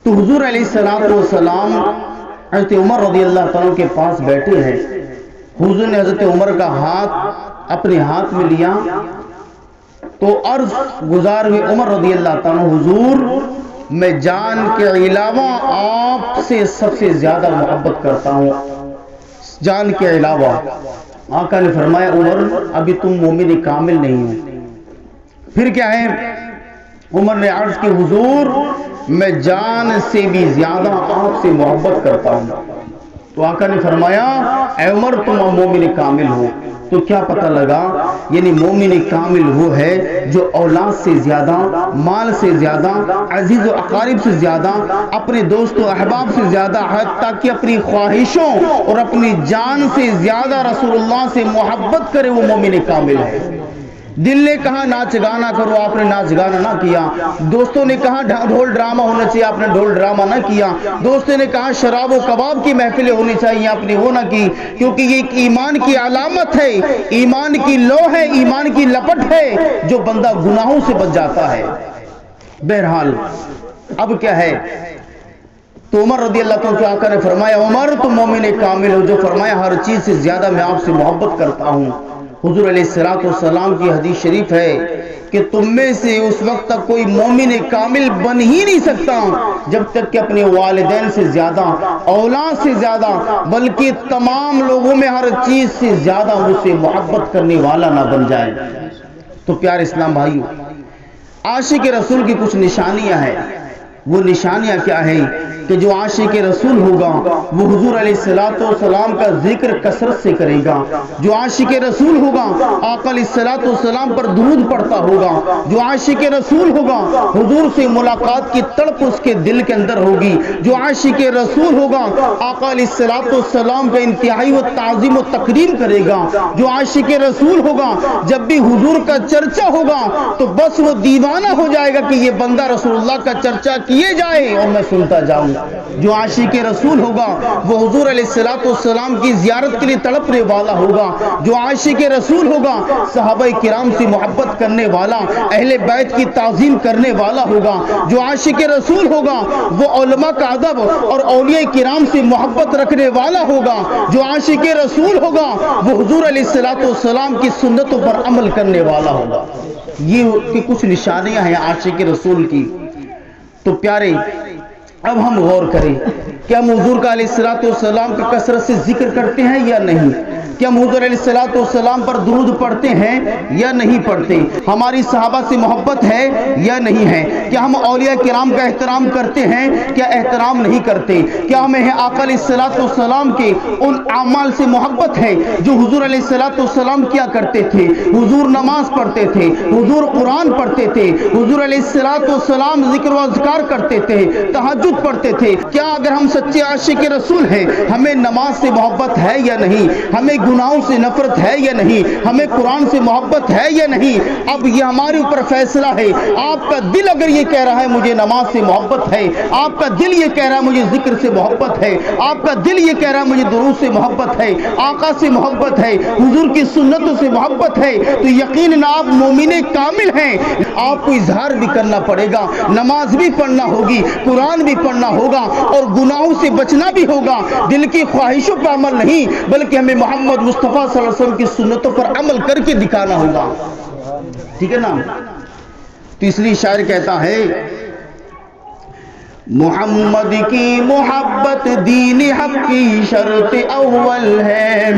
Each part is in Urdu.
تو حضور علیہ السلام حضرت عمر رضی اللہ تعالیٰ کے پاس بیٹھے ہیں. حضور نے حضرت عمر کا ہاتھ اپنے ہاتھ میں لیا تو عرض گزار ہوئے عمر رضی اللہ تعالیٰ، حضور میں جان کے علاوہ آپ سے سب سے زیادہ محبت کرتا ہوں، جان کے علاوہ. آقا نے فرمایا عمر ابھی تم مومن کامل نہیں ہو. پھر کیا ہے؟ عمر نے عرض کی حضور میں جان سے بھی زیادہ آپ سے محبت کرتا ہوں. تو آقا نے فرمایا اے عمر تم مومن کامل ہو. تو کیا پتہ لگا؟ یعنی مومن کامل وہ ہے جو اولاد سے زیادہ، مال سے زیادہ، عزیز و اقارب سے زیادہ، اپنے دوست و احباب سے زیادہ، حتیٰ کہ اپنی خواہشوں اور اپنی جان سے زیادہ رسول اللہ سے محبت کرے، وہ مومن کامل ہے. دل نے کہا ناچ گانا کرو، آپ نے ناچ گانا نہ کیا. دوستوں نے کہا ڈھول ڈرامہ ہونا چاہیے، آپ نے ڈھول ڈرامہ نہ کیا. دوستوں نے کہا شراب و کباب کی محفلیں ہونی چاہیے، آپ نے وہ نہ کی. کیونکہ یہ ایک ایمان کی علامت ہے، ایمان کی لو ہے، ایمان کی لپٹ ہے جو بندہ گناہوں سے بچ جاتا ہے. بہرحال اب کیا ہے؟ تو عمر رضی اللہ تعالیٰ سے آقا نے فرمایا عمر تم مومن کامل ہو. جو فرمایا ہر چیز سے زیادہ میں آپ سے محبت کرتا ہوں. حضور علیہ السلام کی حدیث شریف ہے کہ تم میں سے اس وقت تک کوئی مومن کامل بن ہی نہیں سکتا جب تک کہ اپنے والدین سے زیادہ، اولاد سے زیادہ، بلکہ تمام لوگوں میں ہر چیز سے زیادہ مجھ سے محبت کرنے والا نہ بن جائے. تو پیارے اسلام بھائیو، عاشق رسول کی کچھ نشانیاں ہیں. وہ نشانیاں کیا ہیں؟ کہ جو عاشق رسول ہوگا وہ حضور علیہ السلام کا ذکر کثرت سے کرے گا. جو عاشق رسول ہوگا آقا علیہ السلام پر درود پڑھتا ہوگا. جو عاشق رسول ہوگا حضور سے ملاقات کی تڑپ اس کے دل کے اندر ہوگی. جو عاشق رسول ہوگا آقا علیہ السلام کا انتہائی و تعظیم و تکریم کرے گا. جو عاشق رسول ہوگا جب بھی حضور کا چرچا ہوگا تو بس وہ دیوانہ ہو جائے گا کہ یہ بندہ رسول اللہ کا چرچا کیے جائے اور میں سنتا جاؤں. جو عاشق رسول ہوگا وہ حضور علیہ السلام کی زیارت کے لیے تڑپنے والا ہوگا. جو عاشق رسول ہوگا صحابہ کرام سے محبت کرنے والا، اہل بیت کی تعظیم کرنے والا ہوگا. جو عاشق رسول ہوگا وہ علماء کا ادب اور اولیاء کرام سے محبت رکھنے والا ہوگا. جو عاشق رسول ہوگا وہ حضور علیہ السلام کی سنتوں پر عمل کرنے والا ہوگا. یہ کچھ نشانیاں ہیں عاشق رسول کی. تو پیارے اب ہم غور کریں کہ ہم حضور کا علیہ السلام کا کثرت سے ذکر کرتے ہیں یا نہیں؟ کہ ہم حضور علیہ السلام پر درود پڑھتے ہیں یا نہیں پڑھتے؟ ہماری صحابہ سے محبت ہے یا نہیں ہے؟ کیا ہم اولیاء کرام کا احترام کرتے ہیں کیا احترام نہیں کرتے؟ کیا ہمیں آقا علیہ السلام کے ان اعمال سے محبت ہے جو حضور علیہ السلام کیا کرتے تھے؟ حضور نماز پڑھتے تھے، حضور قرآن پڑھتے تھے، حضور علیہ السلام ذکر و اذکار کرتے تھے، تہجد پڑھتے تھے. کیا اگر ہم سچے عاشق رسول ہیں ہمیں نماز سے محبت ہے یا نہیں؟ ہمیں گناہوں سے نفرت ہے یا نہیں؟ ہمیں قرآن سے محبت ہے یا نہیں؟ اب یہ ہمارے اوپر فیصلہ ہے. آپ کا دل اگر یہ کہہ رہا ہے مجھے نماز سے محبت ہے، آپ کا دل یہ کہہ رہا ہے مجھے ذکر سے محبت ہے، آپ کا دل یہ کہہ رہا ہے مجھے درود سے محبت ہے، آقا سے محبت ہے، حضور کی سنتوں سے محبت ہے، تو یقیناً آپ مومن کامل ہیں. آپ کو اظہار بھی کرنا پڑے گا، نماز بھی پڑھنا ہوگی، قرآن بھی پڑھنا ہوگا اور گناہوں سے بچنا بھی ہوگا. دل کی خواہشوں پر عمل نہیں بلکہ ہمیں محمد مصطفیٰ صلی اللہ علیہ وسلم کی سنتوں پر عمل کر کے دکھانا ہوگا. ٹھیک ہے نا؟ تو اس لیے شاعر کہتا ہے محمد کی محبت دین حق کی شرط اول ہے.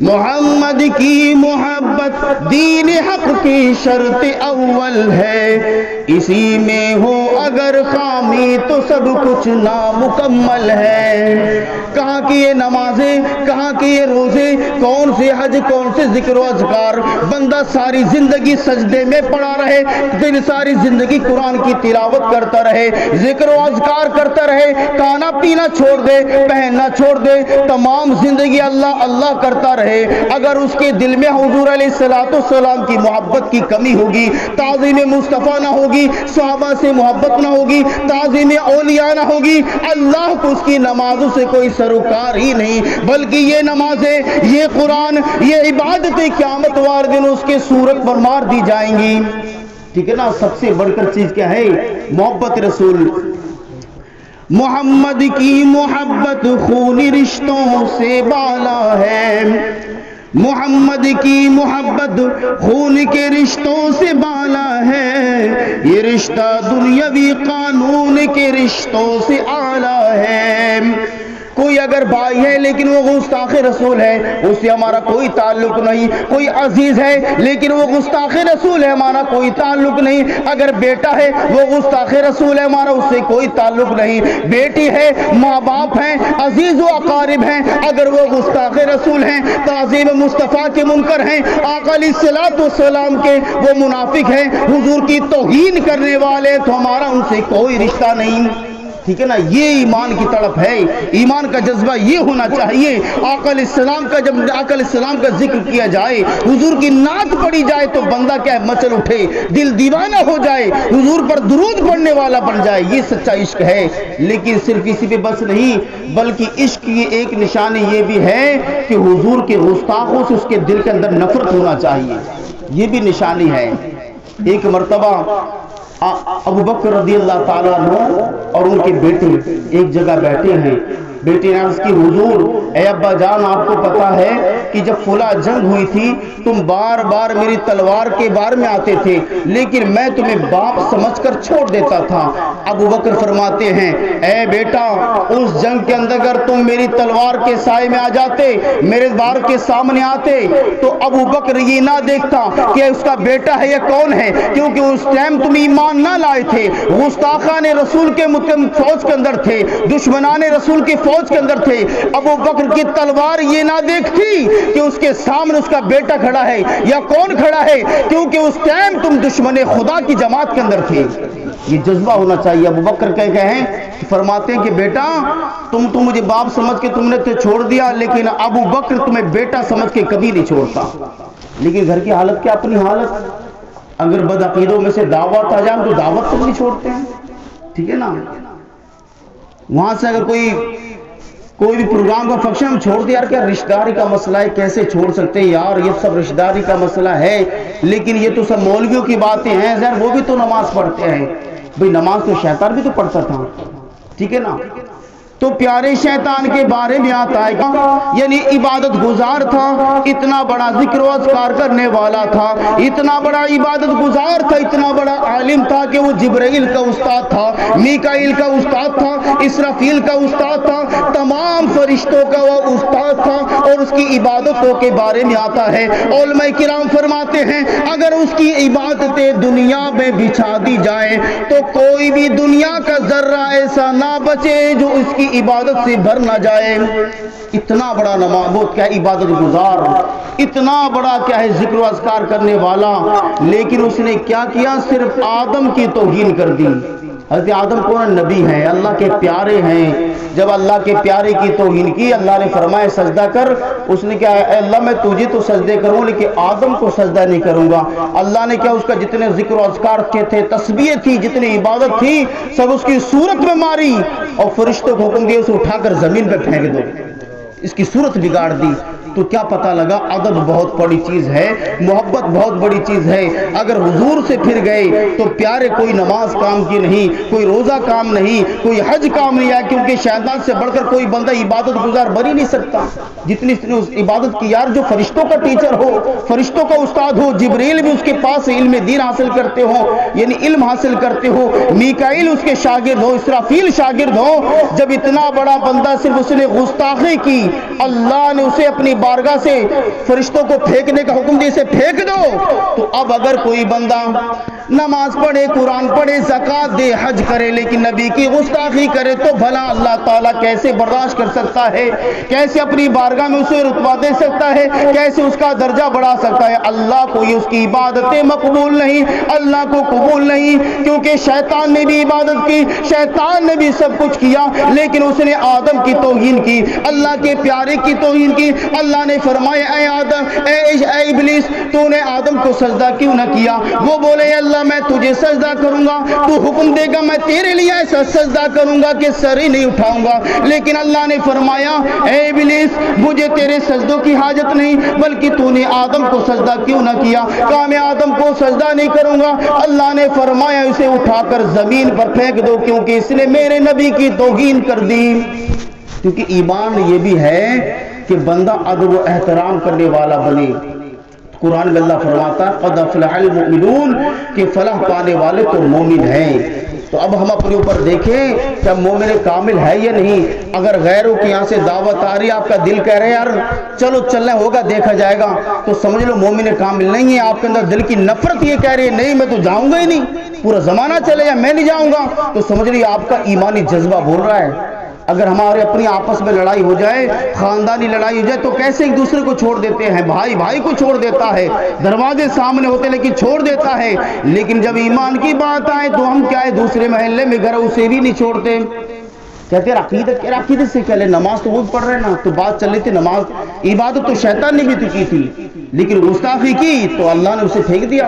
محمد کی محبت دین حق کی شرط اول ہے. اسی میں ہو اگر خامی تو سب کچھ نامکمل ہے. کہاں کی یہ نمازیں، کہاں کی یہ روزے، کون سے حج، کون سے ذکر و اذکار؟ بندہ ساری زندگی سجدے میں پڑا رہے، پھر ساری زندگی قرآن کی تلاوت کرتا رہے، ذکر و اذکار کرتا رہے، کھانا پینا چھوڑ دے، پہننا چھوڑ دے، تمام زندگی اللہ اللہ کرتا رہے. اگر اس کے دل میں حضور علیہ السلام کی محبت کی کمی ہوگی، تعظیم مصطفیٰ نہ ہوگی، صحابہ سے محبت نہ ہوگی، تعظیم اولیاء نہ ہوگی، اللہ کو اس کی نمازوں سے کوئی سروکار ہی نہیں. بلکہ یہ نمازیں، یہ قرآن، یہ عبادتیں قیامت والے دن اس کے صورت پر مار دی جائیں گی. ٹھیک ہے نا؟ سب سے بڑھ کر چیز کیا ہے؟ محبت رسول. محمد کی محبت خون رشتوں سے بالا ہے، محمد کی محبت خون کے رشتوں سے بالا ہے، یہ رشتہ دنیاوی قانون کے رشتوں سے اعلیٰ ہے۔ کوئی اگر بھائی ہے لیکن وہ گستاخ رسول ہے، اس سے ہمارا کوئی تعلق نہیں۔ کوئی عزیز ہے لیکن وہ گستاخ رسول ہے، ہمارا کوئی تعلق نہیں۔ اگر بیٹا ہے وہ گستاخ رسول ہے، ہمارا اس سے کوئی تعلق نہیں۔ بیٹی ہے، ماں باپ ہیں، عزیز و اقارب ہیں، اگر وہ گستاخ رسول ہیں، تعظیم مصطفیٰ کے منکر ہیں، آقا علیہ الصلوۃ والسلام کے وہ منافق ہیں، حضور کی توہین کرنے والے، تو ہمارا ان سے کوئی رشتہ نہیں۔ ٹھیک ہے نا، یہ ایمان کی تڑپ ہے، ایمان کا جذبہ یہ ہونا چاہیے۔ آقا علیہ السلام کا جب آقا علیہ السلام کا ذکر کیا جائے، حضور کی نعت پڑھی جائے تو بندہ کیا ہے، مچل اٹھے، دل دیوانہ ہو جائے، حضور پر درود پڑھنے والا بن جائے۔ یہ سچا عشق ہے۔ لیکن صرف اسی پہ بس نہیں، بلکہ عشق کی ایک نشانی یہ بھی ہے کہ حضور کے گستاخوں سے اس کے دل کے اندر نفرت ہونا چاہیے، یہ بھی نشانی ہے۔ ایک مرتبہ ابو بکر رضی اللہ تعالیٰ عنہ اور ان کے بیٹے ایک جگہ بیٹھے ہیں۔ بیٹے نے عرض کی، حضور اے ابا جان، آپ کو پتا ہے کہ جب فلاں جنگ ہوئی تھی تم بار بار میری تلوار کے بار میں آتے تھے، لیکن میں تمہیں باپ سمجھ کر چھوڑ دیتا تھا۔ ابو بکر فرماتے ہیں، اے بیٹا، اس جنگ کے اندر اگر تم میری تلوار کے سائے میں آ جاتے، میرے بار کے سامنے آتے، تو ابو بکر یہ نہ دیکھتا کہ اس کا بیٹا ہے یا کون ہے، کیونکہ اس ٹائم تم ایمان نہ لائے تھے، گستاخان رسول کے فوج کے اندر تھے، دشمنان رسول کی فوج کے اندر تھے۔ ابو بکر کی تلوار یہ نہ دیکھتی کہ اس کے سامنے اس کا بیٹا کھڑا ہے یا کون کھڑا ہے، کیونکہ اس ٹائم تم دشمن خدا کی جماعت کے اندر تھے۔ یہ جذبہ ہونا چاہیے۔ ابو بکر فرماتے ہیں کہ بیٹا، تم تو مجھے باپ سمجھ کے تم نے تو چھوڑ دیا، لیکن ابو بکر تمہیں بیٹا سمجھ کے کبھی نہیں چھوڑتا۔ لیکن گھر کی حالت کیا، اپنی حالت، اگر بدعقیدوں میں سے دعوت آ جائے تو دعوت تک نہیں چھوڑتے ہیں۔ ٹھیک ہے نا، وہاں سے اگر کوئی بھی پروگرام کا فنکشن ہم چھوڑ دیں، یار کیا رشتہ داری کا مسئلہ ہے، کیسے چھوڑ سکتے ہیں یار، یہ سب رشتہ داری کا مسئلہ ہے، لیکن یہ تو سب مولویوں کی باتیں ہیں، ظاہر وہ بھی تو نماز پڑھتے ہیں۔ بھئی نماز تو شیطان بھی تو پڑھتا تھا، ٹھیک ہے نا۔ تو پیارے شیطان کے بارے میں آتا ہے کہ یعنی عبادت گزار تھا، اتنا بڑا ذکر و اذکار کرنے والا تھا، اتنا بڑا عبادت گزار تھا، اتنا بڑا عالم تھا کہ وہ جبرائیل کا استاد تھا، میکائیل کا استاد تھا، اسرافیل کا استاد تھا، تمام فرشتوں کا وہ استاد تھا، اور اس کی عبادتوں کے بارے میں آتا ہے۔ علماء کرام فرماتے ہیں اگر اس کی عبادتیں دنیا میں بچھا دی جائیں تو کوئی بھی دنیا کا ذرہ ایسا نہ بچے جو اس کی عبادت سے بھر نہ جائے۔ اتنا بڑا نماز کیا ہے، عبادت گزار، اتنا بڑا کیا ہے، ذکر و اذکار کرنے والا، لیکن اس نے کیا کیا، صرف آدم کی توہین کر دی۔ حضرت آدم کون نبی ہیں، اللہ کے پیارے ہیں، جب اللہ کے پیارے کی توہین کی، اللہ نے فرمایا سجدہ کر، اس نے کہا اے اللہ میں تجھے تو سجدے کروں لیکن آدم کو سجدہ نہیں کروں گا۔ اللہ نے کیا، اس کا جتنے ذکر و اذکار کے تھے، تسبیح تھی، جتنی عبادت تھی، سب اس کی صورت میں ماری، اور فرشتوں کو حکم دیا اسے اٹھا کر زمین پہ پھینک دو، اس کی صورت بگاڑ دی۔ تو کیا پتہ لگا، ادب بہت بڑی چیز ہے، محبت بہت بڑی چیز ہے۔ اگر حضور سے پھر گئے تو پیارے کوئی نماز کام کی نہیں، کوئی روزہ کام نہیں، کوئی حج کام نہیں آیا، کیونکہ شیطان سے بڑھ کر کوئی بندہ عبادت گزار بن ہی نہیں سکتا۔ جتنی اس عبادت کی، یار جو فرشتوں کا ٹیچر ہو، فرشتوں کا استاد ہو، جبریل بھی اس کے پاس علم دین حاصل کرتے ہو، یعنی علم حاصل کرتے ہو، میکائیل اس کے شاگرد ہو، اسرافیل شاگرد ہو، جب اتنا بڑا بندہ صرف اس نے گستاخی کی، اللہ نے اسے اپنی بارگاہ سے فرشتوں کو پھینکنے کا حکم دیا، اسے پھینک دو۔ تو اب اگر کوئی بندہ نماز پڑھے، قرآن پڑھے، زکات دے، حج کرے، لیکن نبی کی گستاخی کرے تو بھلا اللہ تعالیٰ کیسے برداشت کر سکتا ہے، کیسے اپنی بارگاہ میں اسے رتبہ دے سکتا ہے، کیسے اس کا درجہ بڑھا سکتا ہے؟ اللہ کو اس کی عبادتیں مقبول نہیں، اللہ کو قبول نہیں، کیونکہ شیطان نے بھی عبادت کی، شیطان نے بھی سب کچھ کیا، لیکن اس نے آدم کی توہین کی، اللہ کے پیارے کی توہین کی، اللہ اللہ نے فرمایا اے آدم اے ابلیس تو نے آدم کو سجدہ کیوں نہ کیا؟ وہ بولے اللہ میں تجھے سجدہ کروں گا، تو حکم دے گا میں تیرے لیے ایسا سجدہ کروں گا کہ سر ہی نہیں اٹھاؤں گا، لیکن اللہ نے فرمایا اے ابلیس مجھے تیرے سجدوں کی حاجت نہیں، بلکہ تو نے آدم کو سجدہ کیوں نہ کیا؟ کہا میں آدم کو سجدہ نہیں کروں گا۔ اللہ نے فرمایا اسے اٹھا کر زمین پر پھینک دو، کیونکہ اس نے میرے نبی کی توہین کر دی۔ کیونکہ ایمان یہ بھی ہے کہ بندہ ادب و احترام کرنے والا بنے۔ قرآن میں اللہ فرماتا ہے قد افلح المؤمنون کہ فلاح پانے والے تو مومن ہیں۔ تو اب ہم اپنے اوپر دیکھیں کہ ہم مومن کامل ہے یا نہیں۔ اگر غیروں کی یہاں سے دعوت آ رہی ہے، آپ کا دل کہہ رہے ہیں یار چلو چلنا ہوگا دیکھا جائے گا، تو سمجھ لو مومن کامل نہیں ہے۔ آپ کے اندر دل کی نفرت یہ کہہ رہی ہے نہیں میں تو جاؤں گا ہی نہیں، پورا زمانہ چلے یا میں نہیں جاؤں گا، تو سمجھ لیے آپ کا ایمانی جذبہ بول رہا ہے۔ اگر ہمارے اپنی آپس میں لڑائی ہو جائے، خاندانی لڑائی ہو جائے، تو کیسے ایک دوسرے کو چھوڑ دیتے ہیں؟ بھائی بھائی کو چھوڑ دیتا ہے، دروازے سامنے ہوتے لیکن چھوڑ دیتا ہے۔ لیکن جب ایمان کی بات آئے تو ہم کیا ہے دوسرے محلے میں گھر اسے بھی نہیں چھوڑتے۔ کہتے ہیں عقیدت سے کہلے نماز تو وہ پڑھ رہے نا، تو بات چل رہی تھی نماز عبادت تو شیطان نے بھی تو کی تھی، لیکن گستاخی کی تو اللہ نے اسے پھینک دیا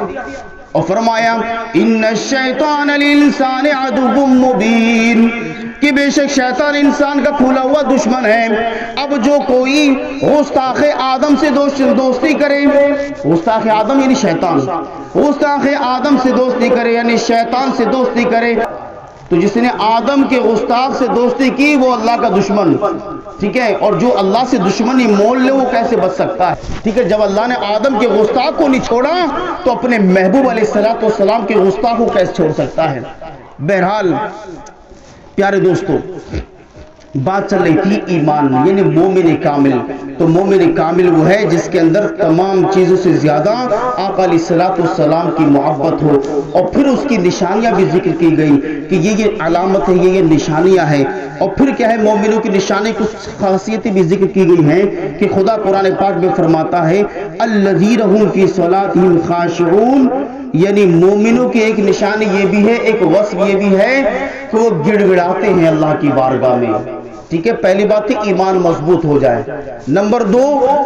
اور فرمایا ان الشیطان للانسان عدو مبین کہ بے شک شیطان انسان کا کھلا ہوا دشمن ہے۔ اب جو کوئی گستاخ آدم سے دوستی کرے، گستاخ آدم یعنی شیطان، گستاخ آدم سے دوستی کرے یعنی شیطان سے دوستی کرے، تو جس نے آدم کے گستاخ سے دوستی کی وہ اللہ کا دشمن، ٹھیک ہے؟ اور جو اللہ سے دشمنی مول لے وہ کیسے بچ سکتا ہے؟ ٹھیک ہے، جب اللہ نے آدم کے گستاخ کو نہیں چھوڑا تو اپنے محبوب علیہ السلام کے گستاخ کو کیسے چھوڑ سکتا ہے؟ بہرحال پیارے دوستو، بات چل رہی تھی ایمان یعنی مومن کامل۔ تو مومن کامل وہ ہے جس کے اندر تمام چیزوں سے زیادہ آقا علیہ السلام کی محبت ہو، اور پھر اس کی نشانیاں بھی ذکر کی گئی کہ یہ علامت ہے، یہ نشانیاں ہیں۔ اور پھر کیا ہے مومنوں کی نشانی کچھ خاصیتیں بھی ذکر کی گئی ہیں کہ خدا قرآن پاک میں فرماتا ہے الذین هم فی صلاتهم خاشعون، یعنی مومنوں کی ایک نشانی یہ بھی ہے، ایک وصف یہ بھی ہے کہ وہ گڑ گڑاتے ہیں اللہ کی بارگاہ میں۔ ٹھیک ہے، پہلی بات ہے ایمان مضبوط ہو جائے۔ نمبر دو،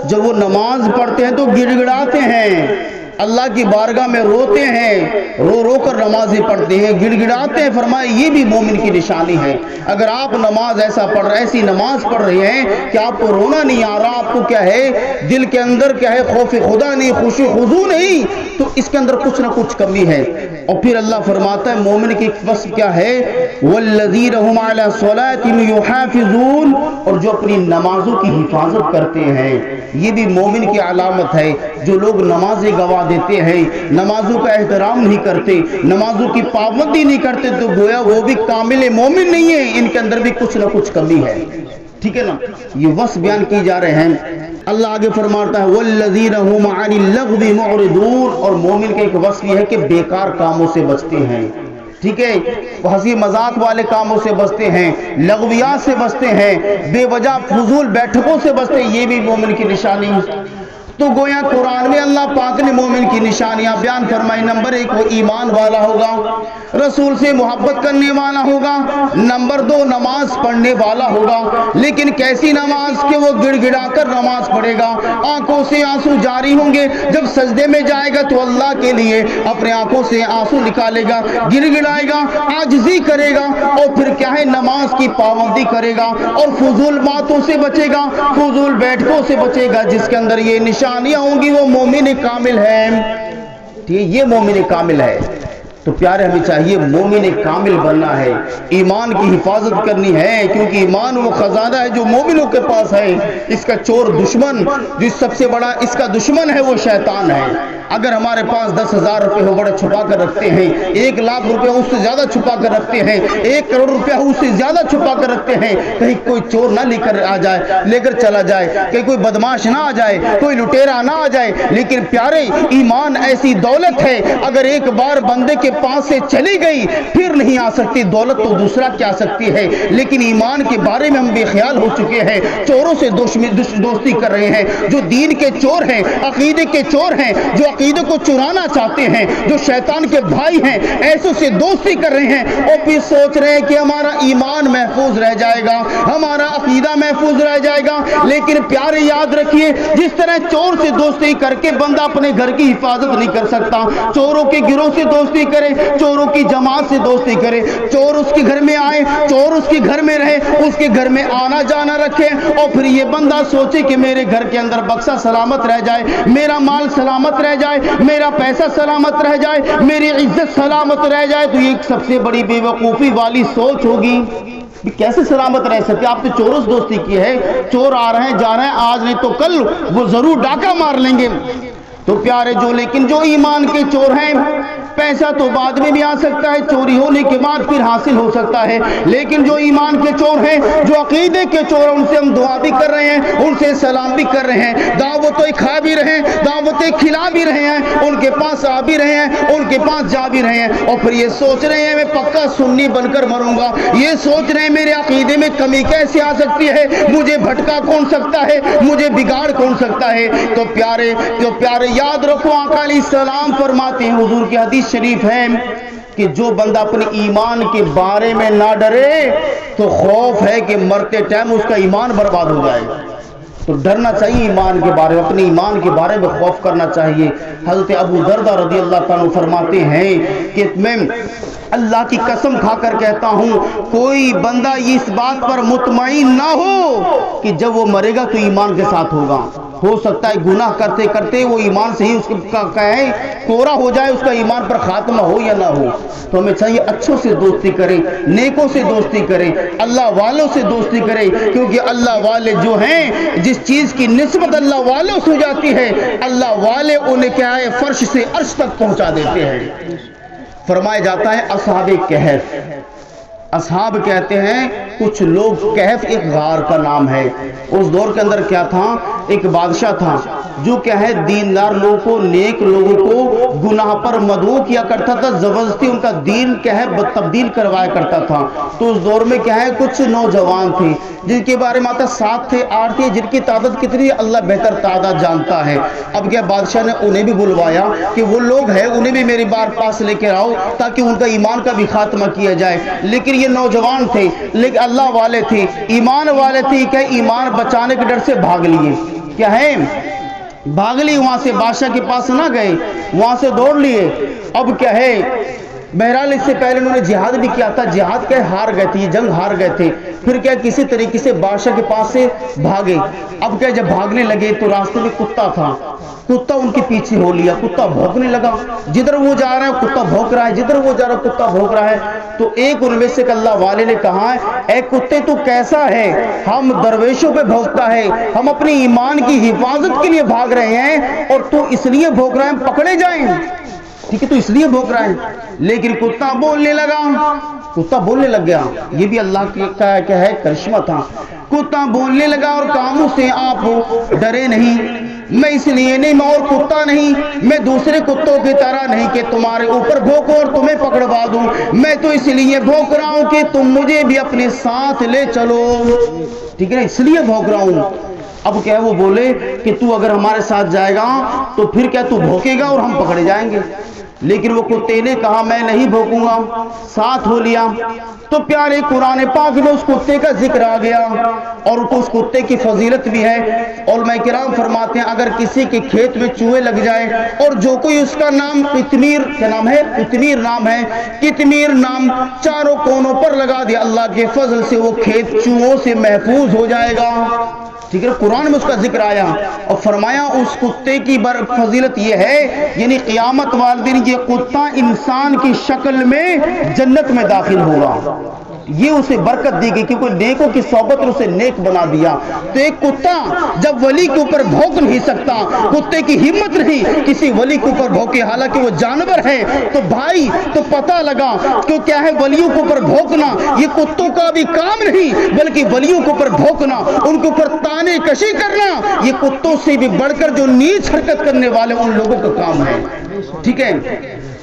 جب وہ نماز پڑھتے ہیں تو گڑ گڑاتے ہیں، اللہ کی بارگاہ میں روتے ہیں، رو رو کر نمازیں پڑھتے ہیں، گڑ گڑاتے ہیں۔ فرمایا یہ بھی مومن کی نشانی ہے۔ اگر آپ نماز ایسی نماز پڑھ رہے ہیں کہ آپ کو رونا نہیں آ رہا، آپ کو کیا ہے دل کے اندر کیا ہے خوف خدا نہیں، خشوع خضوع نہیں، تو اس کے اندر کچھ نہ کچھ کمی ہے۔ اور پھر اللہ فرماتا ہے مومن کی وصف کیا ہے والذین هم علی صلاتهم یحافظون، اور جو اپنی نمازوں کی حفاظت کرتے ہیں، یہ بھی مومن کی علامت ہے۔ جو لوگ نمازیں گوا دیتے ہیں، نمازوں کا احترام نہیں کرتے، نمازوں کی پابندی نہیں کرتے، تو گویا وہ بھی کامل مومن نہیں ہے، ان کے اندر بھی کچھ نہ کچھ کمی ہے۔ ٹھیک ہے نا، یہ وصف بیان کی جا رہے ہیں۔ اللہ آگے فرماتا ہے والذین هم عن اللغو معرضون، اور مومن کا ایک وصف یہ ہے کہ بیکار کاموں سے بچتے ہیں۔ ٹھیک ہے، ہنسی مذاق والے کاموں سے بچتے ہیں، لغویات سے بچتے ہیں، بے وجہ فضول بیٹھکوں سے بچتے ہیں، یہ بھی مومن کی نشانی۔ تو گویا قرآن میں اللہ پاک نے مومن کی نشانیاں بیان فرمائی۔ نمبر ایک، وہ ایمان والا ہوگا، رسول سے محبت کرنے والا ہوگا۔ نمبر دو، نماز پڑھنے والا ہوگا، لیکن کیسی نماز کہ وہ گڑ گڑا کر نماز پڑھے گا، آنکھوں سے آنسو جاری ہوں گے، جب سجدے میں جائے گا تو اللہ کے لیے اپنے آنکھوں سے آنسو نکالے گا، گڑ گڑائے گا، عاجزی کرے گا، اور پھر کیا ہے نماز کی پابندی کرے گا، اور فضول باتوں سے بچے گا، فضول بیٹھکوں سے بچے گا۔ جس کے اندر یہ نشانیاں ہوں گی وہ مومن کامل ہے۔ یہ مومن کامل ہے۔ تو پیارے ہمیں چاہیے مومن کامل بننا ہے، ایمان کی حفاظت کرنی ہے، کیونکہ ایمان وہ خزانہ ہے جو مومنوں کے پاس ہے۔ اس کا چور دشمن جو سب سے بڑا اس کا دشمن ہے وہ شیطان ہے۔ اگر ہمارے پاس 10,000 روپے ہو بڑے چھپا کر رکھتے ہیں، 1,00,000 روپے اس سے زیادہ چھپا کر رکھتے ہیں، 1 کروڑ روپے اس سے زیادہ چھپا کر رکھتے ہیں، کہیں کوئی چور نہ لے کر چلا جائے، کہیں کوئی بدماش نہ آ جائے، کوئی لٹیرا نہ آ جائے۔ لیکن پیارے ایمان ایسی دولت ہے، اگر ایک بار بندے کے کے پاس سے چلی گئی پھر نہیں آ سکتی، دولت تو دوسرا کیا سکتی ہے، لیکن ایمان کے بارے میں ہم بے خیال ہو چکے ہیں، چوروں سے دوستی کر رہے ہیں، جو دین کے چور ہیں، عقیدے کے چور ہیں، جو عقیدے کو چرانا چاہتے ہیں، جو شیطان کے بھائی ہیں، ایسوں سے دوستی کر رہے ہیں اور پھر سوچ رہے ہیں کہ ہمارا ایمان محفوظ رہ جائے گا، ہمارا عقیدہ محفوظ رہ جائے گا۔ لیکن پیارے یاد رکھیے، جس طرح چور سے دوستی کر کے بندہ اپنے گھر کی حفاظت نہیں کر سکتا، چوروں کے گروہ سے دوستی کرے، چوروں کی جماعت سے دوستی کرے، چور اس کے گھر میں آئے، چور اس کے گھر میں رہے، اس کے گھر میں آنا جانا رکھے اور پھر یہ بندہ سوچے کہ میرے گھر کے اندر بکسا سلامت رہ جائے، میرا مال سلامت رہ جائے، میرا پیسہ سلامت رہ جائے، میری عزت سلامت رہ جائے، تو یہ سب سے بڑی بے وقوفی والی سوچ ہوگی۔ کیسے سلامت رہ سکتے؟ آپ نے چوروں سے دوستی کی ہے، چور آ رہے ہیں جا رہے ہیں، آج نہیں تو کل وہ ضرور ڈاکہ مار لیں گے۔ تو پیارے لیکن جو ایمان کے چور ہیں، پیسہ تو بعد میں بھی آ سکتا ہے، چوری ہونے کے بعد پھر حاصل ہو سکتا ہے، لیکن جو ایمان کے چور ہیں، جو عقیدے کے چور ہیں، ان سے ہم دعا بھی کر رہے ہیں، ان سے سلام بھی کر رہے ہیں، دعوتیں کھا بھی رہے ہیں، دعوتیں کھلا بھی رہے ہیں، ان کے پاس آ بھی رہے ہیں، ان کے پاس جا بھی رہے ہیں، اور پھر یہ سوچ رہے ہیں میں پکا سنی بن کر مروں گا، یہ سوچ رہے ہیں میرے عقیدے میں کمی کیسے آ سکتی ہے، مجھے بھٹکا کون سکتا ہے، مجھے بگاڑ کون سکتا ہے۔ تو پیارے یاد رکھو، آقا علیہ السلام فرماتے ہیں، حضور کی حدیث شریف ہے کہ جو بندہ اپنے ایمان کے بارے میں نہ ڈرے تو خوف ہے کہ مرتے ٹائم اس کا ایمان برباد ہو جائے۔ تو ڈرنا چاہیے ایمان کے بارے میں، اپنے ایمان کے بارے میں خوف کرنا چاہیے۔ حضرت ابو دردہ رضی اللہ عنہ فرماتے ہیں کہ میں اللہ کی قسم کھا کر کہتا ہوں، کوئی بندہ اس بات پر مطمئن نہ ہو کہ جب وہ مرے گا تو ایمان کے ساتھ ہوگا۔ ہو سکتا ہے گناہ کرتے کرتے وہ ایمان سے ہی اس کا کوڑا ہو جائے، اس کا ایمان پر خاتمہ ہو یا نہ ہو۔ تو ہمیں چاہیے اچھوں سے دوستی کریں، نیکوں سے دوستی کریں، اللہ والوں سے دوستی کریں، کیونکہ اللہ والے جو ہیں، جس چیز کی نسبت اللہ والوں سے ہو جاتی ہے، اللہ والے انہیں کیا ہے فرش سے عرش تک پہنچا دیتے ہیں۔ فرمایا جاتا ہے اصحاب کہف، اصحاب کہتے ہیں کچھ لوگ، کہف ایک غار کا نام ہے۔ اس دور کے اندر کیا تھا، ایک بادشاہ تھا جو کیا ہے دیندار لوگوں کو، نیک لوگوں کو گناہ پر مدعو کیا کرتا تھا، زبردستی ان کا دین کیا ہے تبدیل کروایا کرتا تھا۔ تو اس دور میں کیا ہے کچھ نوجوان تھے جن کے بارے میں آتا 7 تھے 8 تھے، جن کی تعداد کتنی ہے اللہ بہتر تعداد جانتا ہے۔ اب کیا بادشاہ نے انہیں بھی بلوایا کہ وہ لوگ ہیں انہیں بھی میری بار پاس لے کے آؤ تاکہ ان کا ایمان کا بھی خاتمہ کیا جائے۔ لیکن یہ نوجوان تھے، لیکن اللہ والے تھے، ایمان والے تھے، کہ ایمان بچانے کے ڈر سے بھاگ لیے، کیا ہے بھاگ لی، وہاں سے بادشاہ کے پاس نہ گئے، وہاں سے دوڑ لیے۔ اب کیا ہے بہرحال اس سے پہلے انہوں نے جہاد بھی کیا تھا، جہاد کیا ہار گئے تھے، یہ جنگ ہار گئے تھے، پھر کیا کسی طریقے سے بادشاہ کے پاس سے بھاگے۔ اب کیا جب بھاگنے لگے تو راستے میں کتا تھا، کتا ان کے پیچھے ہو لیا، کتا بھونکنے لگا، جدھر وہ جا رہا ہے کتا بھونک رہا ہے، جدھر وہ جا رہا ہے کتا بھونک رہا ہے۔ تو ایک ان میں سے اللہ والے نے کہا اے کتے تو کیسا ہے، ہم درویشوں پہ بھونکتا ہے، ہم اپنی ایمان کی حفاظت کے لیے بھاگ رہے ہیں اور تو اس لیے بھونک رہا ہے ہم پکڑے جائیں، ٹھیک ہے تو اس لیے بھونک رہا ہے۔ لیکن کتا بولنے لگا، کتا بولنے لگ گیا، یہ بھی اللہ کا کیا ہے کرشمہ تھا۔ کتا بولنے لگا اور کاموں سے آپ ڈرے نہیں، میں اس لیے نہیں، میں اور کتا نہیں، میں دوسرے کتوں کی طرح نہیں کہ تمہارے اوپر بھونکوں اور تمہیں پکڑوا دوں، میں تو اس لیے بھونک رہا ہوں کہ تم مجھے بھی اپنے ساتھ لے چلو، ٹھیک ہے نا، اس لیے بھونک رہا ہوں۔ اب کیا وہ بولے کہ تو اگر ہمارے ساتھ جائے گا تو پھر کیا تو بھونکے گا اور ہم پکڑے جائیں گے، لیکن وہ کتے نے کہا میں نہیں بھونکوں گا، ساتھ ہو لیا۔ تو پیارے قرآن پاک میں اس کتے کا ذکر آ گیا اور اس کتے کی فضیلت بھی ہے۔ علماء کرام فرماتے ہیں اگر کسی کے کھیت میں چوہے لگ جائے اور جو کوئی اس کا نام قطمیر، کیا نام ہے، قطمیر نام ہے، قطمیر نام چاروں کونوں پر لگا دیا، اللہ کے فضل سے وہ کھیت چوہوں سے محفوظ ہو جائے گا، ٹھیک ہے۔ قرآن میں اس کا ذکر آیا اور فرمایا اس کتے کی فضیلت یہ ہے، یعنی قیامت والے دن یہ کتا انسان کی شکل میں جنت میں داخل ہوگا، یہ اسے برکت دی گئی کیونکہ نیکوں کی صحبت نے اسے نیک بنا دیا۔ تو ایک کتا جب ولی کے اوپر بھونک نہیں سکتا، کتے کی ہمت نہیں کسی ولی کے اوپر بھونکے، حالانکہ وہ جانور ہے، تو بھائی تو پتہ لگا کہ کیا ہے ولیوں کے اوپر بھونکنا یہ کتوں کا بھی کام نہیں، بلکہ ولیوں کے اوپر بھونکنا، ان کے اوپر تانے کشی کرنا، یہ کتوں سے بھی بڑھ کر جو نیچ حرکت کرنے والے ان لوگوں کا کام ہے، ٹھیک ہے۔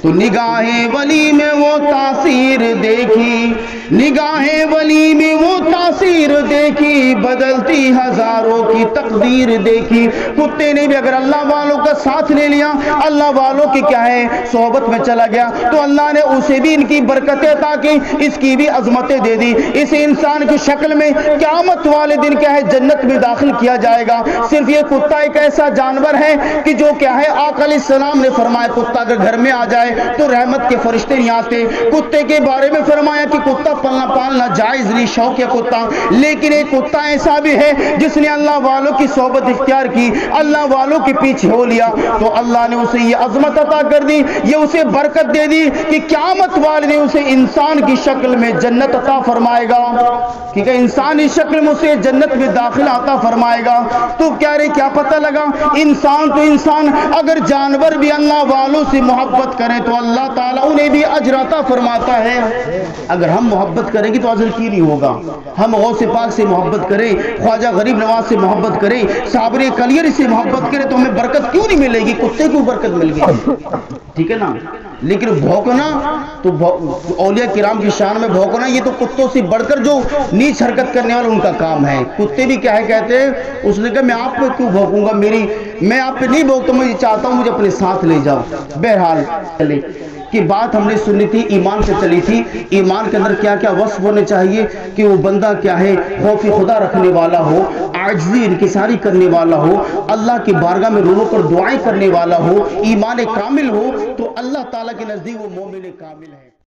تو نگاہ ولی میں وہ تاثیر دیکھی، نگاہ ولی میں وہ تاثیر دیکھی، بدلتی ہزاروں کی تقدیر دیکھی۔ کتے نے بھی اگر اللہ والوں کا ساتھ لے لیا، اللہ والوں کی کیا ہے صحبت میں چلا گیا، تو اللہ نے اسے بھی ان کی برکتیں عطا کی، اس کی بھی عظمتیں دے دی۔ اس انسان کی شکل میں قیامت والے دن کیا ہے جنت میں داخل کیا جائے گا۔ صرف یہ کتا ایک ایسا جانور ہے کہ جو کیا ہے آقا علیہ السلام نے فرمایا کتا اگر گھر میں آ جائے تو رحمت کے فرشتے نہیں آتے۔ کتے کے بارے میں فرمایا کہ کتا پالنا جائز نہیں، شوق ہے کتا، لیکن ایک کتا ایسا بھی ہے جس نے اللہ والوں کی صحبت اختیار کی، اللہ والوں کے پیچھے ہو لیا، تو اللہ نے اسے یہ عظمت عطا کر دی، یہ اسے برکت دے دی کہ قیامت والے نے اسے انسان کی شکل میں جنت عطا فرمائے گا، ٹھیک ہے، انسانی شکل میں اسے جنت میں داخلہ عطا فرمائے گا۔ تو کیا پتہ لگا، انسان تو انسان، اگر جانور بھی اللہ والوں سے محبت کریں تو اللہ تعالیٰ انہیں بھی اجر عطا فرماتا ہے۔ اگر ہم محبت کریں گے تو اجر کی نہیں ہوگا؟ ہم غوث پاک سے محبت کریں، خواجہ غریب نواز سے محبت کریں، صابر کلیری سے محبت کریں تو ہمیں برکت کیوں نہیں ملے گی؟ کتے کو برکت مل گئی، ٹھیک ہے نا؟ لیکن بھونکنا تو اولیاء کرام کی شان میں بھونکنا یہ تو کتوں سے بڑھ کر جو نیچ حرکت کرنے والے ان کا کام ہے۔ کتے بھی کیا ہے کہتے ہیں، اس نے کہا میں آپ پہ کیوں بھونکوں گا، میں آپ پہ نہیں بھونکتا، میں چاہتا ہوں مجھے اپنے ساتھ لے جاؤ۔ بہرحال چلے کی بات ہم نے سنی تھی، ایمان سے چلی تھی۔ ایمان کے اندر کیا کیا وصف ہونے چاہیے کہ وہ بندہ کیا ہے خوف خدا رکھنے والا ہو، عاجزی انکساری کرنے والا ہو، اللہ کی بارگاہ میں رو رو کر دعائیں کرنے والا ہو، ایمان کامل ہو، تو اللہ تعالیٰ کے نزدیک وہ مومن کامل ہے۔